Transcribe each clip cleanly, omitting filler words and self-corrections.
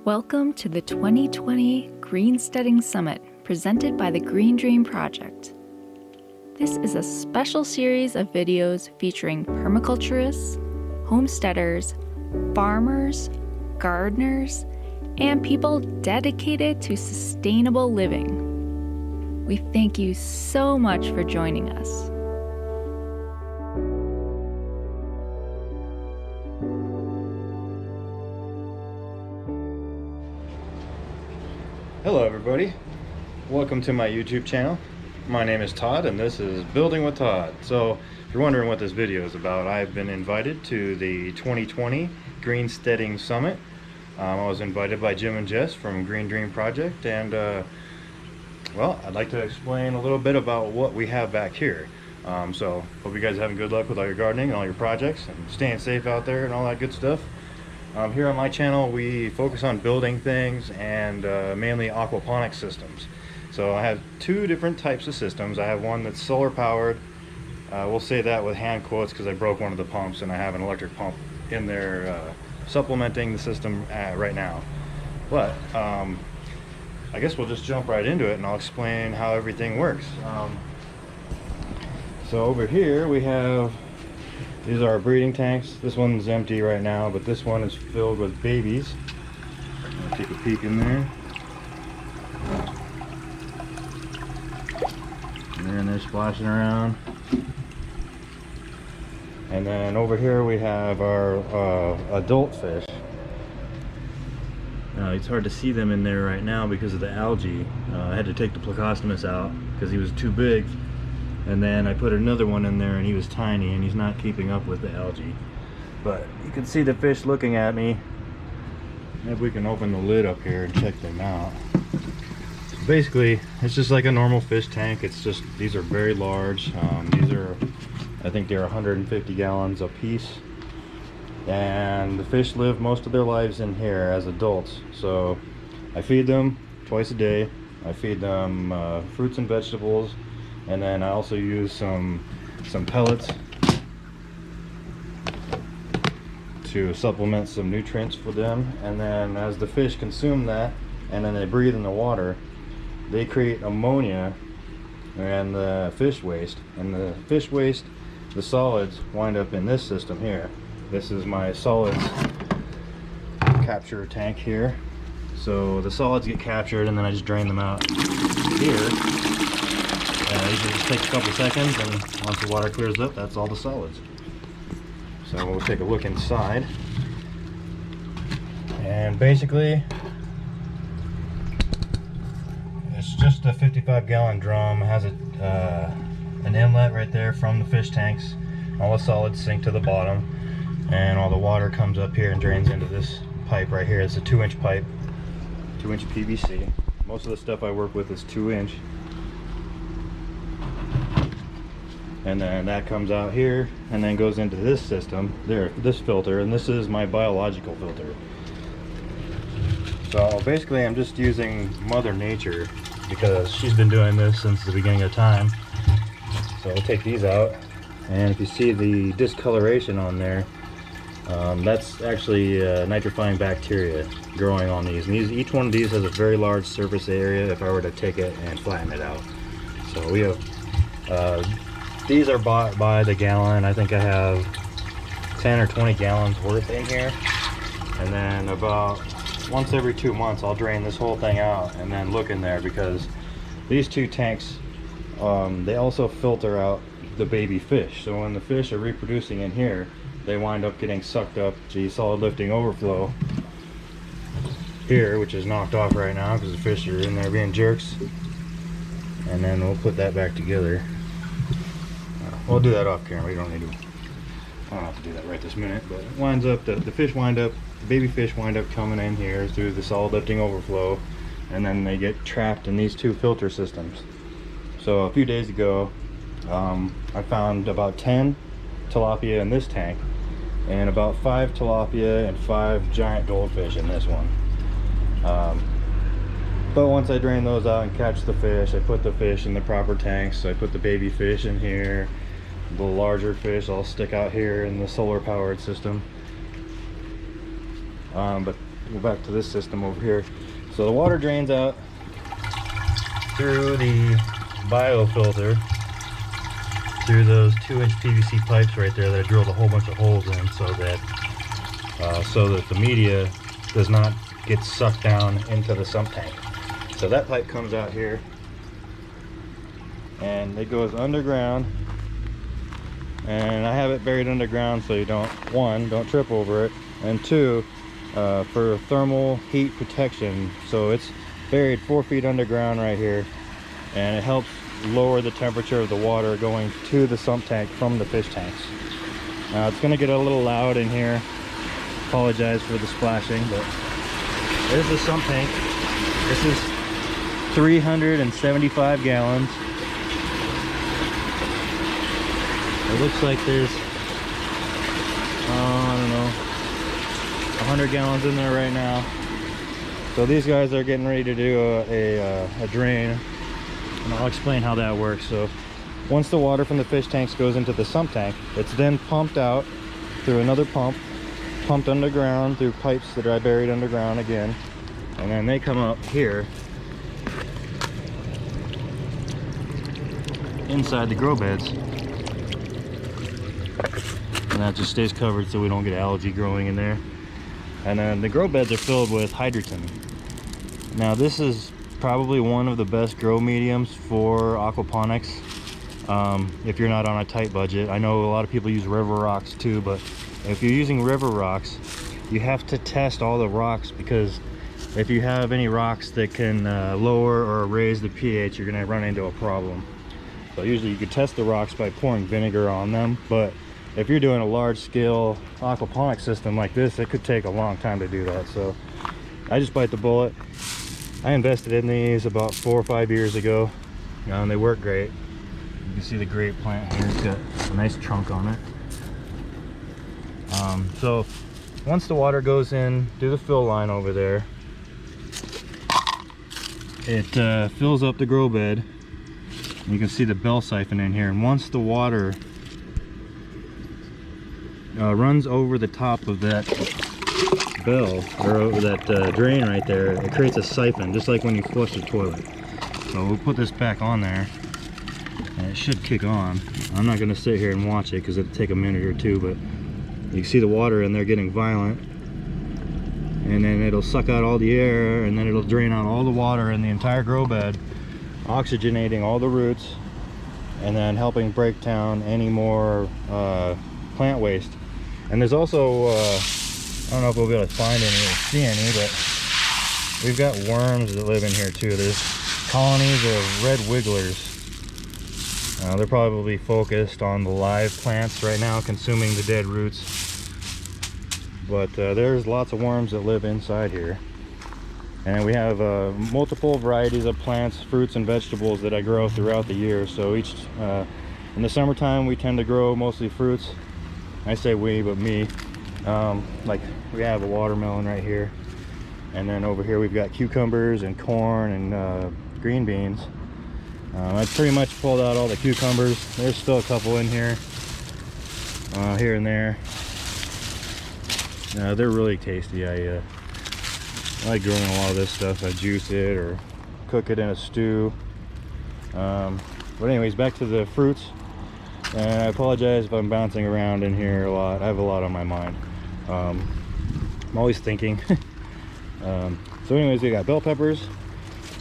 Welcome to the 2020 Greensteading Summit, presented by the Green Dream Project. This is a special series of videos featuring permaculturists, homesteaders, farmers, gardeners, and people dedicated to sustainable living. We thank you so much for joining us. Hello everybody, welcome to my YouTube channel. My name is Todd and this is Building with Todd. So if you're wondering what this video is about, I've been invited to the 2020 Greensteading Summit. I was invited by Jim and Jess from Green Dream Project, and well, I'd like to explain a little bit about what we have back here. So hope you guys are having good luck with all your gardening and all your projects and staying safe out there and all that good stuff. Here on my channel we focus on building things and mainly aquaponics systems. So I have two different types of systems. I have one that's solar powered. We'll say that with hand quotes because I broke one of the pumps and I have an electric pump in there supplementing the system right now. But I guess we'll just jump right into it and I'll explain how everything works. So over here we have, these are our breeding tanks. This one's empty right now, but this one is filled with babies. I'll take a peek in there. And they're splashing around. And then over here we have our adult fish. It's hard to see them in there right now because of the algae. I had to take the Plecostomus out because he was too big. And then I put another one in there and he was tiny and he's not keeping up with the algae. But you can see the fish looking at me. Maybe we can open the lid up here and check them out. So basically, it's just like a normal fish tank. It's just, these are very large. These are, I think they're 150 gallons a piece. And the fish live most of their lives in here as adults. So I feed them twice a day. I feed them fruits and vegetables. And then I also use some pellets to supplement some nutrients for them. And then as the fish consume that and then they breathe in the water, they create ammonia and the fish waste. And the fish waste, the solids, wind up in this system here. This is my solids capture tank here. So the solids get captured and then I just drain them out here. Usually just takes a couple seconds, and once the water clears up, that's all the solids. So we'll take a look inside. And basically, it's just a 55-gallon drum. It has an inlet right there from the fish tanks. All the solids sink to the bottom, and all the water comes up here and drains into this pipe right here. It's a 2-inch pipe, 2-inch PVC. Most of the stuff I work with is 2-inch. And then that comes out here and then goes into this system there, this filter, and this is my biological filter. So basically I'm just using Mother Nature because she's been doing this since the beginning of time. So we'll take these out, and if you see the discoloration on there, that's actually nitrifying bacteria growing on these. And each one of these has a very large surface area if I were to take it and flatten it out. So we have these are bought by the gallon. I think I have 10 or 20 gallons worth in here. And then about once every 2 months I'll drain this whole thing out and then look in there, because these two tanks, they also filter out the baby fish. So when the fish are reproducing in here, they wind up getting sucked up the solid lifting overflow here, which is knocked off right now because the fish are in there being jerks. And then we'll put that back together. We'll do that off camera. We don't need to. I don't have to do that right this minute. But it winds up, the fish wind up, the baby fish wind up coming in here through the solid lifting overflow, and then they get trapped in these two filter systems. So a few days ago, I found about 10 tilapia in this tank, and about 5 tilapia and 5 giant goldfish in this one. But once I drain those out and catch the fish, I put the fish in the proper tanks. So I put the baby fish in here. The larger fish I'll stick out here in the solar powered system. But go back to this system over here. So the water drains out through the biofilter, through those 2-inch PVC pipes right there that I drilled a whole bunch of holes in, so that the media does not get sucked down into the sump tank. So that pipe comes out here and it goes underground, and I have it buried underground so you don't, one, don't trip over it, and two, for thermal heat protection. So it's buried 4 feet underground right here, and it helps lower the temperature of the water going to the sump tank from the fish tanks. Now it's going to get a little loud in here, apologize for the splashing, but there's the sump tank. This is 375 gallons. It looks like there's, I don't know, 100 gallons in there right now. So these guys are getting ready to do a drain, and I'll explain how that works. So once the water from the fish tanks goes into the sump tank, it's then pumped out through another pump, pumped underground through pipes that I buried underground again, and then they come up here inside the grow beds, and that just stays covered so we don't get algae growing in there. And then the grow beds are filled with hydroton. Now this is probably one of the best grow mediums for aquaponics, if you're not on a tight budget. I know a lot of people use river rocks too, but if you're using river rocks, you have to test all the rocks, because if you have any rocks that can lower or raise the pH, you're going to run into a problem. So usually you could test the rocks by pouring vinegar on them, but if you're doing a large scale aquaponics system like this, it could take a long time to do that. So I just bite the bullet. I invested in these about 4 or 5 years ago, and they work great. You can see the grape plant here, it's got a nice trunk on it. So once the water goes in through the fill line over there, it fills up the grow bed. You can see the bell siphon in here, and once the water runs over the top of that bell, or over that drain right there, it creates a siphon, just like when you flush the toilet. So we'll put this back on there, and it should kick on. I'm not going to sit here and watch it because it'll take a minute or two, but you can see the water in there getting violent, and then it'll suck out all the air, and then it'll drain out all the water in the entire grow bed, oxygenating all the roots, and then helping break down any more plant waste. And there's also I don't know if we'll be able to find any or see any, but we've got worms that live in here too. There's colonies of red wigglers. They're probably focused on the live plants right now, consuming the dead roots, but there's lots of worms that live inside here. And we have multiple varieties of plants, fruits, and vegetables that I grow throughout the year. So each in the summertime we tend to grow mostly fruits. I say we, but me. Like we have a watermelon right here, and then over here we've got cucumbers and corn and green beans. I pretty much pulled out all the cucumbers. There's still a couple in here, here and there. They're really tasty. I like growing a lot of this stuff. I juice it or cook it in a stew. But anyways, back to the fruits. And I apologize if I'm bouncing around in here a lot. I have a lot on my mind. I'm always thinking. So anyways, we got bell peppers.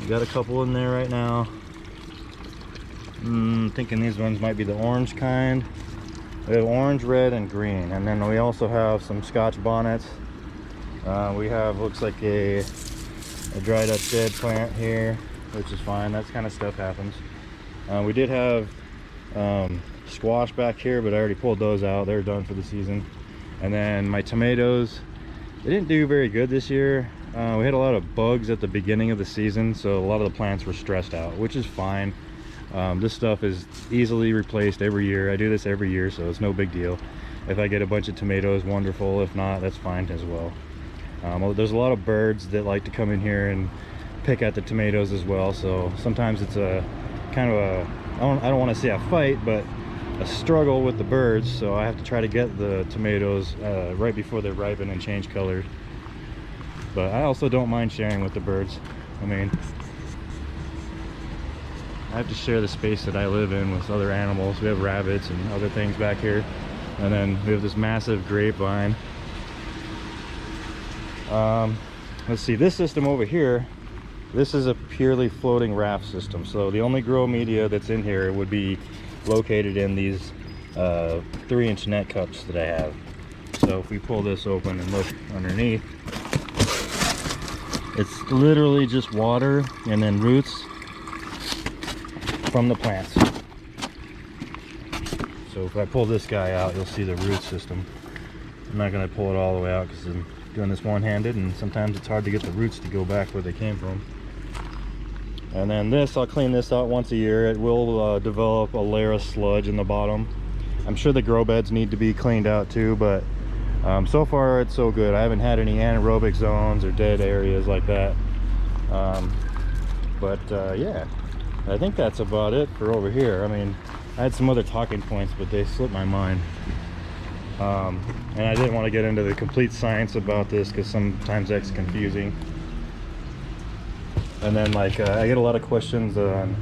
We got a couple in there right now. Thinking these ones might be the orange kind. We have orange, red, and green. And then we also have some Scotch bonnets. We have, looks like a dried up dead plant here, which is fine. That kind of stuff happens. We did have squash back here, but I already pulled those out. They're done for the season. And then my tomatoes, they didn't do very good this year. We had a lot of bugs at the beginning of the season, so a lot of the plants were stressed out, which is fine. This stuff is easily replaced every year. I do this every year, so it's no big deal. If I get a bunch of tomatoes, wonderful. If not, that's fine as well. There's a lot of birds that like to come in here and pick at the tomatoes as well, so sometimes it's a kind of a, I don't want to say a fight, but a struggle with the birds. So I have to try to get the tomatoes right before they ripen and change colors. but I also don't mind sharing with the birds. I mean, I have to share the space that I live in with other animals. We have rabbits and other things back here, and then we have this massive grapevine. Let's see, this system over here, this is a purely floating raft system, so the only grow media that's in here would be located in these 3-inch net cups that I have. So if we pull this open and look underneath, it's literally just water and then roots from the plants. So if I pull this guy out, you'll see the root system. I'm not going to pull it all the way out because I'm doing this one-handed, and sometimes it's hard to get the roots to go back where they came from. And then this, I'll clean this out once a year. It will develop a layer of sludge in the bottom. I'm sure the grow beds need to be cleaned out too, but so far it's so good. I haven't had any anaerobic zones or dead areas like that. Yeah, I think that's about it for over here. I mean, I had some other talking points, but they slipped my mind. And I didn't want to get into the complete science about this because sometimes that's confusing. And then like I get a lot of questions on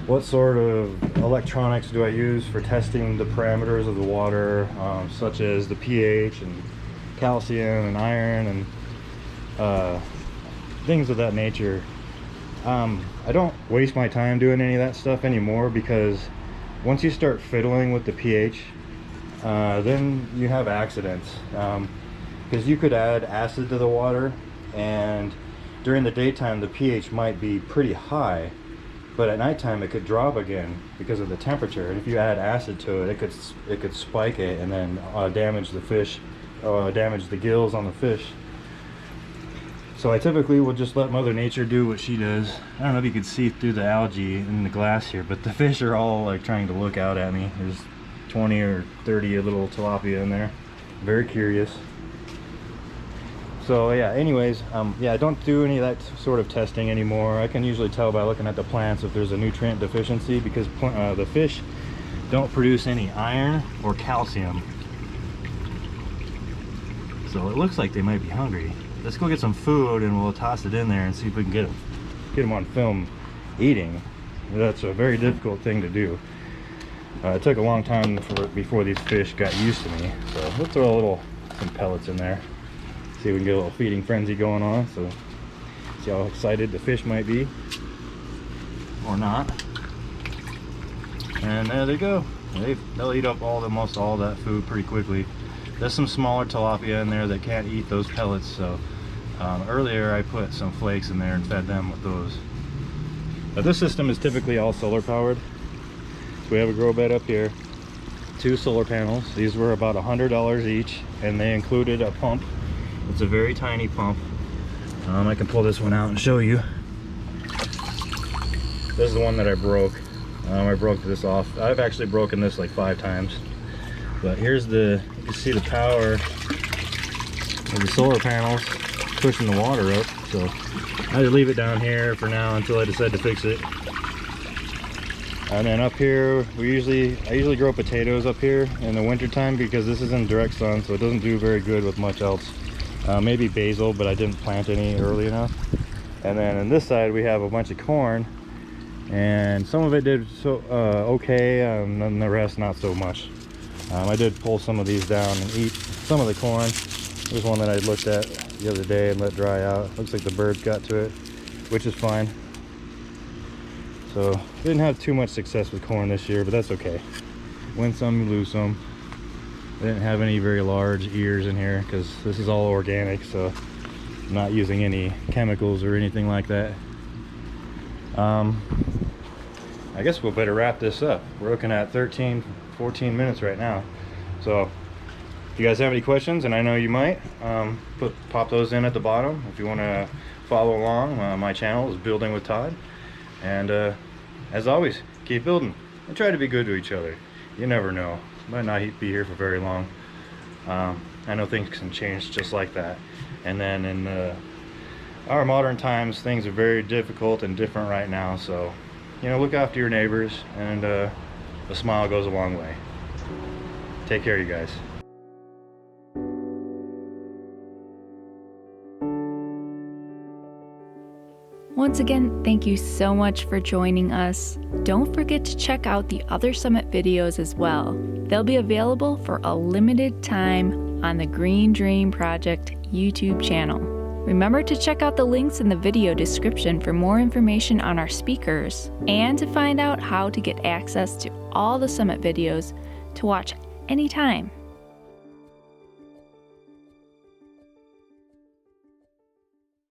what sort of electronics do I use for testing the parameters of the water, such as the pH and calcium and iron and things of that nature. I don't waste my time doing any of that stuff anymore, because once you start fiddling with the pH, then you have accidents, because you could add acid to the water, and during the daytime the pH might be pretty high, but at nighttime it could drop again because of the temperature, and if you add acid to it, it could spike it and then damage the fish, damage the gills on the fish. So I typically will just let Mother Nature do what she does. I don't know if you can see through the algae in the glass here, but the fish are all like trying to look out at me. There's 20 or 30 little tilapia in there. Very curious. So yeah, anyways, yeah, I don't do any of that sort of testing anymore. I can usually tell by looking at the plants if there's a nutrient deficiency, because the fish don't produce any iron or calcium. So it looks like they might be hungry. Let's go get some food and we'll toss it in there and see if we can get them on film eating. That's a very difficult thing to do. It took a long time before these fish got used to me. So we'll throw some pellets in there. See if we can get a little feeding frenzy going on. So see how excited the fish might be, or not. And there they go. They'll eat up almost all that food pretty quickly. There's some smaller tilapia in there that can't eat those pellets, so earlier I put some flakes in there and fed them with those. But this system is typically all solar powered. So we have a grow bed up here, 2 solar panels. These were about $100 each, and they included a pump. It's a very tiny pump. I can pull this one out and show you. This is the one that I broke. I broke this off. I've actually broken this like 5 times. But here's you can see the power of the solar panels pushing the water up. So I just leave it down here for now until I decide to fix it. And then up here, I usually grow potatoes up here in the winter time, because this is in direct sun, so it doesn't do very good with much else. Maybe basil, but I didn't plant any early enough. And then on this side we have a bunch of corn, and some of it did okay, and then the rest not so much. I did pull some of these down and eat some of the corn. There's one that I looked at the other day and let dry out. Looks like the birds got to it, which is fine. So didn't have too much success with corn this year, but that's okay. Win some, you lose some. I didn't have any very large ears in here because this is all organic, so I'm not using any chemicals or anything like that. I guess we'll better wrap this up. We're looking at 13-14 minutes right now. So if you guys have any questions, and I know you might, pop those in at the bottom if you want to follow along. My channel is Building with Todd, and as always, keep building and try to be good to each other. You never know, might not be here for very long. I know things can change just like that. And then in our modern times, things are very difficult and different right now, so you know, look after your neighbors, and a smile goes a long way. Take care, you guys. Once again, thank you so much for joining us. Don't forget to check out the other summit videos as well. They'll be available for a limited time on the Green Dream Project YouTube channel. Remember to check out the links in the video description for more information on our speakers and to find out how to get access to all the summit videos to watch anytime.